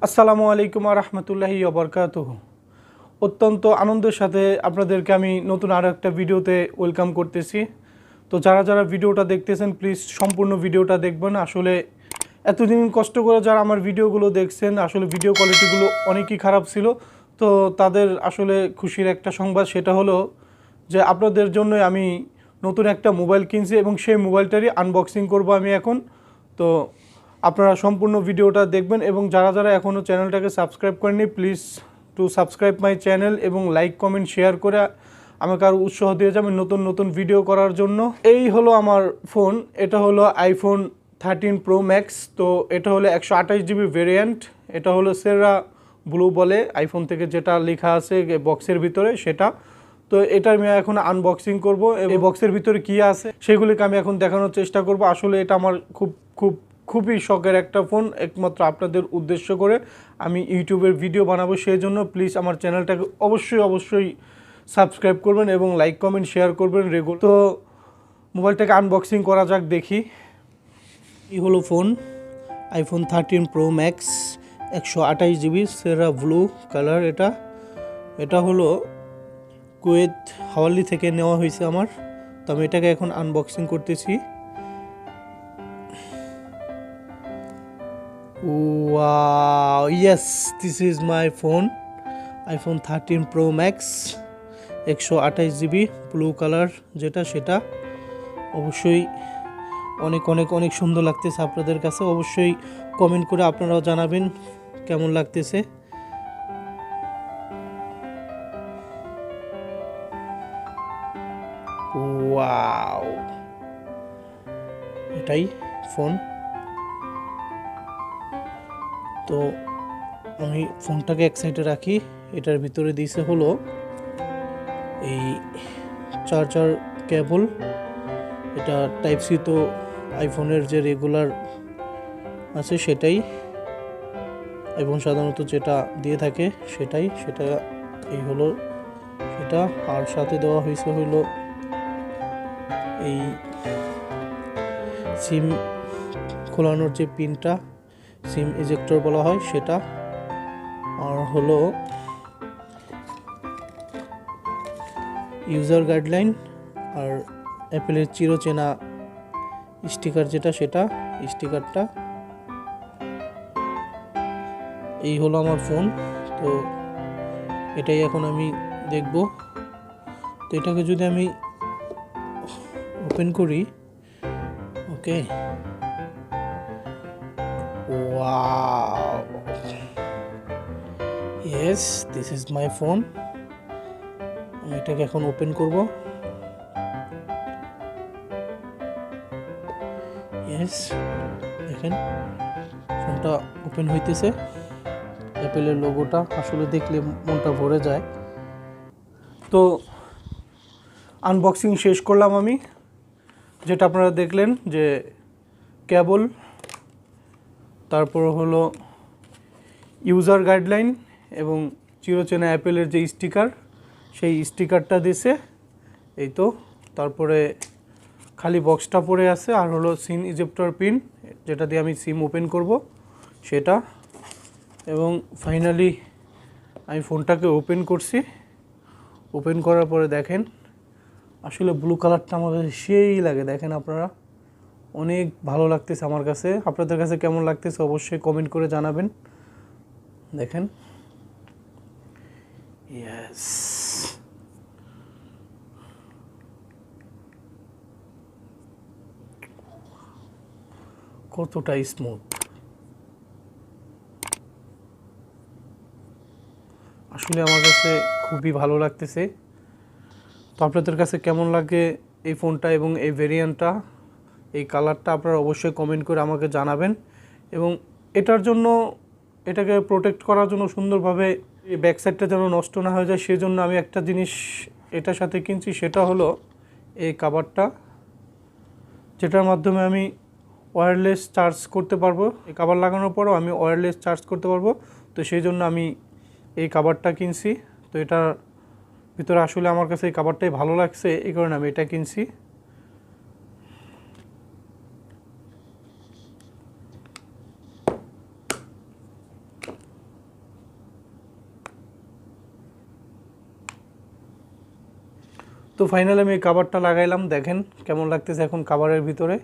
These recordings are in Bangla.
আসসালামু আলাইকুম রহমতুল্লাহি ওবরকাতুহু। অত্যন্ত আনন্দের সাথে আপনাদেরকে আমি নতুন আরও একটা ভিডিওতে ওয়েলকাম করতেছি। তো যারা যারা ভিডিওটা দেখতেছেন প্লিজ সম্পূর্ণ ভিডিওটা দেখবেন। আসলে এতদিন কষ্ট করে যারা আমার ভিডিওগুলো দেখছেন, আসলে ভিডিও কোয়ালিটিগুলো অনেকই খারাপ ছিল। তো তাদের আসলে খুশির একটা সংবাদ, সেটা হলো যে আপনাদের জন্যই আমি নতুন একটা মোবাইল কিনছি এবং সেই মোবাইলটারই আনবক্সিং করব আমি এখন। তো আপনারা সম্পূর্ণ ভিডিওটা দেখবেন এবং যারা যারা এখনও চ্যানেলটাকে সাবস্ক্রাইব করেনি please to subscribe my channel এবং লাইক কমেন্ট শেয়ার করে আমাকে আরও উৎসাহ দিয়ে যাবেন নতুন নতুন ভিডিও করার জন্য। এই হলো আমার ফোন, এটা হলো আইফোন 13 প্রো ম্যাক্স। তো এটা হলো 128 GB ভেরিয়েন্ট। এটা হলো সেরা ব্লু বলে আইফোন থেকে যেটা লেখা আছে বক্সের ভিতরে সেটা। তো এটা আমি এখন আনবক্সিং করব এবং বক্সের ভিতরে কী আছে সেগুলিকে আমি এখন দেখানোর চেষ্টা করব। আসলে এটা আমার খুবই শখের একটা ফোন, একমাত্র আপনাদের উদ্দেশ্য করে আমি ইউটিউবের ভিডিও বানাবো। সেই জন্য প্লিজ আমার চ্যানেলটাকে অবশ্যই সাবস্ক্রাইব করবেন এবং লাইক কমেন্ট শেয়ার করবেন রেগুলার। তো মোবাইলটাকে আনবক্সিং করা যাক, দেখি। এই হলো phone, iPhone 13 pro max 128 GB সেরা ব্লু কালার। এটা হলো কুয়েত হাওয়ালি থেকে নেওয়া হয়েছে আমার। তো আমি এটাকে এখন আনবক্সিং করতেছি। Wow, yes, this is my phone, iPhone 13 Pro Max 128 GB blue colour যেটা সেটা। অবশ্যই অনেক সুন্দর লাগতেছে আপনাদের কাছে। অবশ্যই কমেন্ট করে আপনারাও জানাবেন কেমন লাগতেছে। ওয়াও, এটাই ফোন। তো আমি ফোনটাকে এক সাইডে রাখি। এটার ভিতরে দিয়েছে হলো এই চার্জার কেবল। এটা টাইপ সি, তো আইফোনের যে রেগুলার আছে সেটাই, আইফোন সাধারণত যেটা দিয়ে থাকে সেটা এই হলো সেটা। আর সাথে দেওয়া হয়েছে হলো এই সিম খোলানোর যে পিনটা, সিম ইজেক্টর বলা হয় সেটা। আর হলো ইউজার গাইডলাইন আর অ্যাপেলের চিরচেনা স্টিকার যেটা সেটা, স্টিকারটা। এই হলো আমার ফোন। তো এটাই এখন আমি দেখব। তো এটাকে যদি আমি ওপেন করি, ওকে, wow, yes, this is my phone. আমি এটাকে এখন ওপেন করব। yes, দেখেন ফোনটা ওপেন হইতেছে। অ্যাপেলের লোগোটা আসলে দেখলে মনটা ভরে যায়। তো আনবক্সিং শেষ করলাম আমি। যেটা আপনারা দেখলেন যে কেবল, তারপর হলো ইউজার গাইডলাইন এবং চিরচেনা অ্যাপেলের যে স্টিকার, সেই স্টিকারটা দিছে এই তো। তারপরে খালি বক্সটা পড়ে আছে, আর হলো সিম ইজেক্টর পিন যেটা দিয়ে আমি সিম ওপেন করব সেটা। এবং ফাইনালি আমি ফোনটাকে ওপেন করছি। ওপেন করার পরে দেখেন আসলে ব্লু কালারটা আমাদের সেই লাগে, দেখেন আপনারা, অনেক ভালো লাগতেছে আমার কাছে। আপনাদের কাছে কেমন লাগতেছে অবশ্যই কমেন্ট করে জানাবেন। দেখেন, ইয়েস, কতটা স্মুথ। আসলে আমার কাছে খুবই ভালো লাগতেছে। তো আপনাদের কাছে কেমন লাগে এই ফোনটা এবং এই ভেরিয়েন্টটা, এই কালারটা, আপনারা অবশ্যই কমেন্ট করে আমাকে জানাবেন। এবং এটার জন্য, এটাকে প্রোটেক্ট করার জন্য সুন্দরভাবে এই ব্যাক সাইডটা যেন নষ্ট না হয়ে যায়, সেজন্য আমি একটা জিনিস এটার সাথে কিনছি, সেটা হলো এই কভারটা, যেটার মাধ্যমে আমি ওয়্যারলেস চার্জ করতে পারবো। এই কভার লাগানোর পরেও আমি ওয়্যারলেস চার্জ করতে পারবো। তো সেই জন্য আমি এই কভারটা কিনছি। তো এটার ভিতরে আসলে আমার কাছে এই কভারটাই ভালো লাগছে, এই কারণে আমি এটা কিনছি। তো ফাইনালি আমি এই কাভারটা লাগাইলাম, দেখেন কেমন লাগতেছে এখন কাভারের ভিতরে।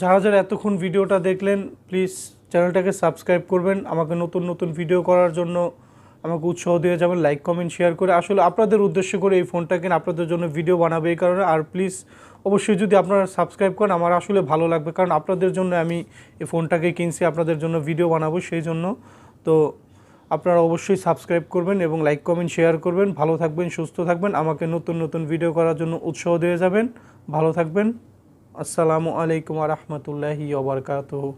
যারা যারা এতক্ষণ ভিডিওটা দেখলেন প্লিজ চ্যানেলটাকে সাবস্ক্রাইব করবেন, আমাকে নতুন নতুন ভিডিও করার জন্য আমাকে উৎসাহ দিয়ে যাবেন, লাইক কমেন্ট শেয়ার করে। আসলে আপনাদের উদ্দেশ্য করে এই ফোনটা কিনে আপনাদের জন্য ভিডিও বানাবে এই কারণে। আর প্লিজ অবশ্যই যদি আপনারা সাবস্ক্রাইব করেন আমার আসলে ভালো লাগবে, কারণ আপনাদের জন্য আমি এই ফোনটাকে কিনছি, আপনাদের জন্য ভিডিও বানাবো সেই জন্য। তো আপনারা অবশ্যই সাবস্ক্রাইব করবেন এবং লাইক কমেন্ট শেয়ার করবেন। ভালো থাকবেন, সুস্থ থাকবেন, আমাকে নতুন নতুন ভিডিও করার জন্য উৎসাহ দিয়ে যাবেন। ভালো থাকবেন। আসসালামু আলাইকুম ওয়া রাহমাতুল্লাহি ওয়া বারাকাতুহু।